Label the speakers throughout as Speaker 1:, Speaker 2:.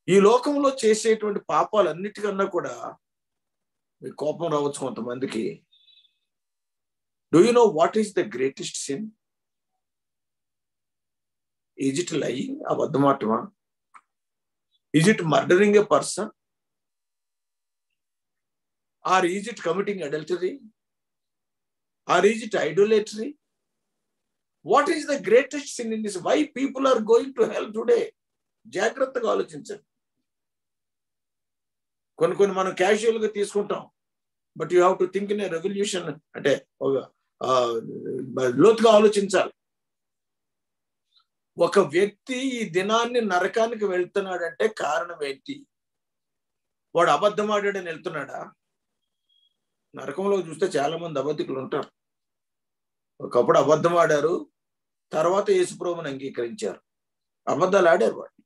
Speaker 1: ఈ లోకంలో చేసేటువంటి పాపాలన్నిటికన్నా కూడా మీ కోపం రావచ్చు కొంతమందికి. Do you know what is the greatest sin? Is it lying, అబద్ధమాటమా? Is it murdering a person? Or is it committing adultery? Or is it idolatry? What is the greatest sin in this? Why people are going to hell today? జాగ్రత్తగా ఆలోచించండి. కొన్ని మనం casual గా తీసుకుంటాం, but you have to think in a revolution. అంటే లోతుగా ఆలోచించాలి. ఒక వ్యక్తి ఈ దినాన్ని నరకానికి వెళ్తున్నాడంటే కారణం ఏంటి? వాడు అబద్ధం ఆడాడని వెళ్తున్నాడా? నరకంలో చూస్తే చాలా మంది అబద్ధికులు ఉంటారు. ఒకప్పుడు అబద్ధం ఆడారు, తర్వాత యేసుప్రభువుని అంగీకరించారు, అబద్ధాలు ఆడారు. వాడు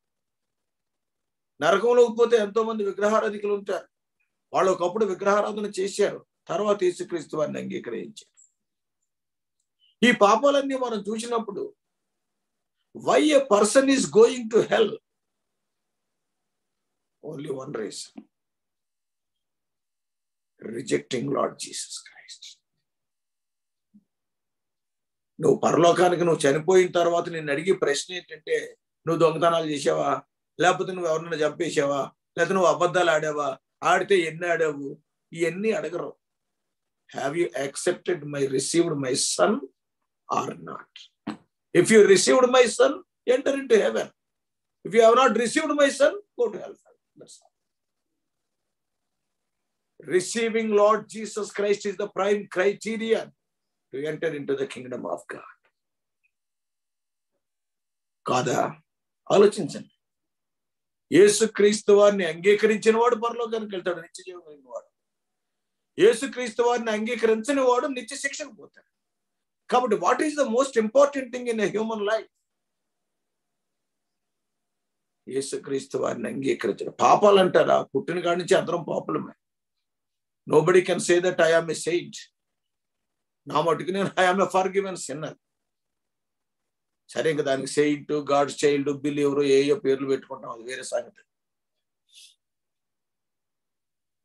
Speaker 1: నరకంలోకి పోతే ఎంతో మంది విగ్రహారాధికులు ఉంటారు. వాళ్ళు ఒకప్పుడు విగ్రహారాధన చేశారు, తర్వాత యేసుక్రీస్తు వారిని అంగీకరించారు. ఈ పాపాలన్నీ మనం చూసినప్పుడు why a person is going to hell? Only one reason: rejecting Lord Jesus Christ. నువ్వు పరలోకానికి నువ్వు చనిపోయిన తర్వాత నేను అడిగే ప్రశ్న ఏంటంటే, నువ్వు దొంగతనాలు చేసావా, లేకపోతే నువ్వు ఎవరినైనా చంపేసావా, లేకపోతే నువ్వు అబద్ధాలు ఆడావా, ఆడితే ఎన్ని ఆడావు, ఇవన్నీ అడగరు. Have you accepted received my son or not? If you received my son, enter into heaven. If you have not received my son, go to hellfire. That's all. Receiving Lord Jesus Christ is the prime criterion to enter into the kingdom of God. కాదా? ఆలోచించండి. యేసుక్రీస్తు వారిని అంగీకరించిన వాడు పరలోకానికి వెళ్తాడు, నిత్య జీవం కలిగిన వాడు. యేసుక్రీస్తు వారిని అంగీకరించని వాడు నిత్య శిక్షకు పోతాడు. కాబట్టి what is the most important thing in a human life? Yesukristu వారిని అంగీకరించడం. పాపాలు అంటారా? పుట్టిన కాడి నుంచి అందరం పాపులమే. Nobody can say that I am a saint. నా మటుకు నేను I am a forgiven sinner. సరే, ఇంకా దానికి సెయింట్, గాడ్స్ చైల్డ్, బిలీవర్ ఏయో పేర్లు పెట్టుకుంటాం, అది వేరే సంగతి.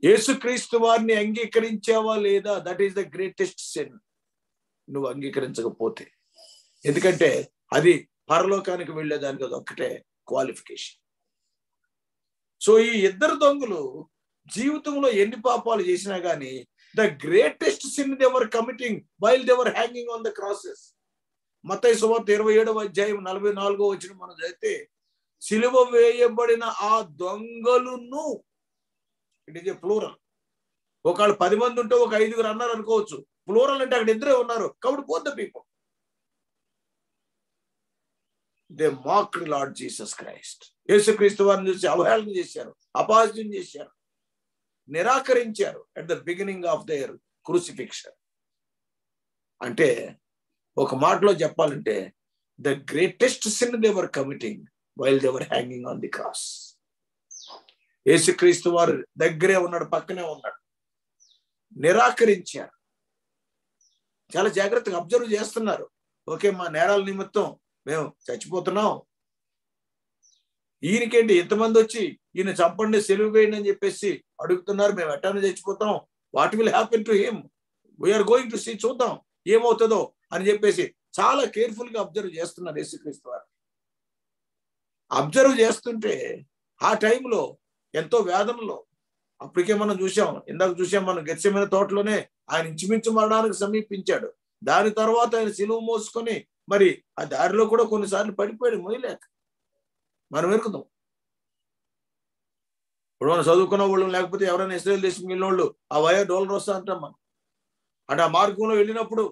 Speaker 1: యేసుక్రీస్తు వారిని అంగీకరించావా లేదా? That is the greatest sin. నువ్వు అంగీకరించకపోతే, ఎందుకంటే అది పరలోకానికి వెళ్ళేదానికి అది ఒక్కటే క్వాలిఫికేషన్. సో ఈ ఇద్దరు దొంగలు జీవితంలో ఎన్ని పాపాలు చేసినా గానీ the greatest sin they were committing while they were hanging on the crosses. మత్తయి సువార్త 27వ అధ్యాయం 44వ వచనం మనం చదివితే, సిలువ వేయబడిన ఆ దొంగలును, ఇట్ ఈజ్ ఏ ప్లూరల్. ఒకళ్ళు 10 మంది ఉంటే ఒక 5గురు అన్నారు అనుకోవచ్చు. ప్లూరల్ అంటే అక్కడ ఇద్దరే ఉన్నారు, కాబట్టి both the people. They mocked Lord Jesus Christ. యేసుక్రీస్తు వారిని చూసి అవహేళన చేశారు, అపహాస్యం చేశారు, నిరాకరించారు at the beginning of their crucifixion. అంటే ఒక మాటలో చెప్పాలంటే the greatest sin they were committing while they were hanging on the cross. యేసుక్రీస్తు వారు దగ్గరే ఉన్నాడు, పక్కనే ఉన్నాడు, నిరాకరించారు. చాలా జాగ్రత్తగా అబ్జర్వ్ చేస్తున్నారు. ఓకే, మా నేరాల నిమిత్తం మేము చచ్చిపోతున్నాం, ఈయనకేంటి ఇంతమంది వచ్చి ఈయన చంపండి, సెలువు వేయండి అని చెప్పేసి అడుగుతున్నారు, మేము ఎట్టాను చచ్చిపోతాం, what will happen to him, we are going to see, చూద్దాం ఏమవుతుందో అని చెప్పేసి చాలా కేర్ఫుల్ గా అబ్జర్వ్ చేస్తున్నారు యేసుక్రీస్తు వారు. అబ్జర్వ్ చేస్తుంటే ఆ టైంలో ఎంతో వేదనలో, అప్పటికే మనం ఇందాక చూసాం మనం గెత్సెమనే తోటలోనే ఆయన ఇంచుమించు మరణానికి సమీపించాడు. దాని తర్వాత ఆయన సిలువ మోసుకొని మరి ఆ దారిలో కూడా కొన్నిసార్లు పడిపోయాడు, మొయ్యలేక. మనం ఎరుకుదాం. ఇప్పుడు మనం చదువుకున్న వాళ్ళు, లేకపోతే ఎవరైనా ఇశ్రాయేలు దేశం వెళ్ళిన వాళ్ళు ఆ వయా డోలరోసా అంటాం మనం. అంటే ఆ మార్గంలో వెళ్ళినప్పుడు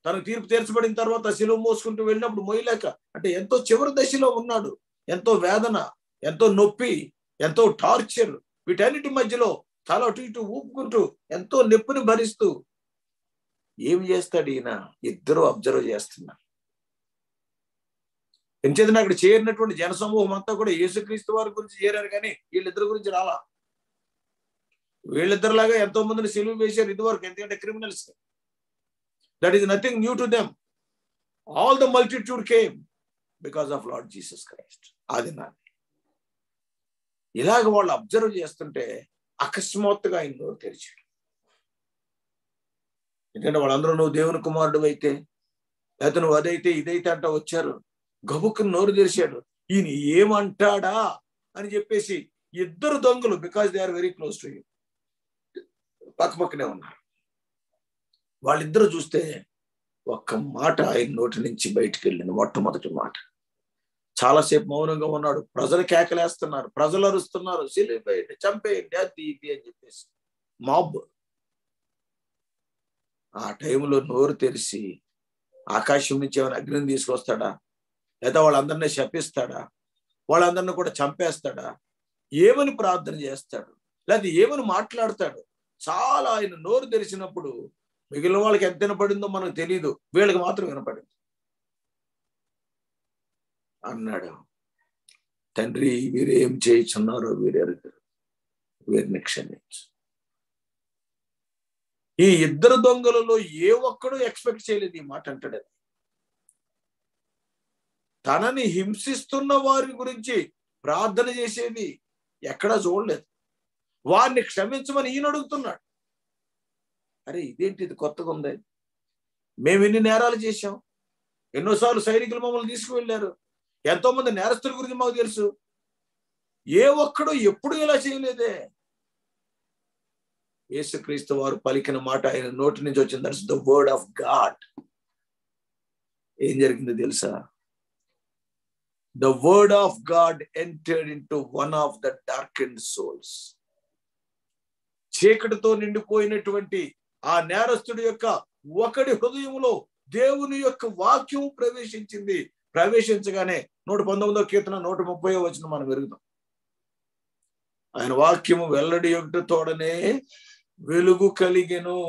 Speaker 1: తనకు తీర్పు తీర్చబడిన తర్వాత సిలువ మోసుకుంటూ వెళ్ళినప్పుడు మొయ్యలేక, అంటే ఎంతో చివరి దశలో ఉన్నాడు, ఎంతో వేదన, ఎంతో నొప్పి, ఎంతో టార్చర్, వీటన్నిటి మధ్యలో తల అటు ఇటు ఊపుకుంటూ ఎంతో నొప్పిని భరిస్తూ ఏం చేస్తాడు ఈయన? ఇద్దరు అబ్జర్వ్ చేస్తున్నారు. ఎంచేతన అక్కడ చేరినటువంటి జనసమూహం అంతా కూడా యేసుక్రీస్తు వారి గురించి చేరారు, కానీ వీళ్ళిద్దరి గురించి రాలా. వీళ్ళిద్దరిలాగా ఎంతో మందిని సిలువ వేశారు ఇదివరకు, ఎందుకంటే criminals. That is nothing new to them. All the multitude came because of lord Jesus Christ. అది నా ఇలాగ వాళ్ళు అబ్జర్వ్ చేస్తుంటే అకస్మాత్తుగా ఆయన నోరు తెరిచాడు. ఎందుకంటే వాళ్ళందరూ నువ్వు దేవుని కుమారుడు అయితే, లేకపోతే నువ్వు అదైతే ఇదైతే అంటా వచ్చారు. గబుక్కుని నోరు తెరిచాడు. ఈయన ఏమంటాడా అని చెప్పేసి ఇద్దరు దొంగలు, because they are very close to him, పక్కపక్కనే ఉన్నారు. వాళ్ళిద్దరు చూస్తే ఒక్క మాట ఆయన నోటి నుంచి బయటికి వెళ్ళింది, మొట్టమొదటి మాట. చాలాసేపు మౌనంగా ఉన్నాడు. ప్రజలు కేకలేస్తున్నారు, ప్రజలు అరుస్తున్నారు, సిలిపేయండి, చంపేయండి, అది ఇది అని చెప్పేసి మాబ్. ఆ టైంలో నోరు తెరిచి ఆకాశం నుంచి ఏమైనా అగ్నిని తీసుకొస్తాడా, లేదా వాళ్ళందరినీ శపిస్తాడా, వాళ్ళందరినీ కూడా చంపేస్తాడా, ఏమని ప్రార్థన చేస్తాడు, లేదా ఏమని మాట్లాడతాడు? చాలా ఆయన నోరు తెరిచినప్పుడు మిగిలిన వాళ్ళకి ఎంత వినపడిందో మనకు తెలియదు, వీళ్ళకి మాత్రం వినపడింది. అన్నాడు, తండ్రి వీరు ఏం చేయుచున్నారో వీరెరుగరు, వీరిని క్షమించు. ఈ ఇద్దరు దొంగలలో ఏ ఒక్కడు ఎక్స్పెక్ట్ చేయలేదు ఈ మాట అంటాడు. తనని హింసిస్తున్న వారి గురించి ప్రార్థన చేసేది ఎక్కడా చూడలేదు. వారిని క్షమించమని ఈయన అడుగుతున్నాడు. అరే ఇదేంటి, ఇది కొత్తగా ఉంది. మేము ఎన్ని నేరాలు చేశాం, ఎన్నోసార్లు సైనికులు మమ్మల్ని తీసుకువెళ్ళారు, ఎంతో మంది నేరస్తుల గురించి మాకు తెలుసు, ఏ ఒక్కడు ఎప్పుడు ఇలా చేయలేదే. యేసుక్రీస్తు వారు పలికిన మాట ఆయన నోటి నుంచి వచ్చింది. That's the word of God. ఏం జరిగింది తెలుసా? The word of God entered into one of the darkened souls. చీకటితో నిండిపోయినటువంటి ఆ నేరస్తుడి యొక్క ఒకడి హృదయంలో దేవుని యొక్క వాక్యం ప్రవేశించింది. ప్రవేశించగానే 119వ కీర్తన 130వ వచనం మనం ఎరుగుతాం. ఆయన వాక్యము వెల్లడి యొక్కటతోడనే వెలుగు కలిగెను.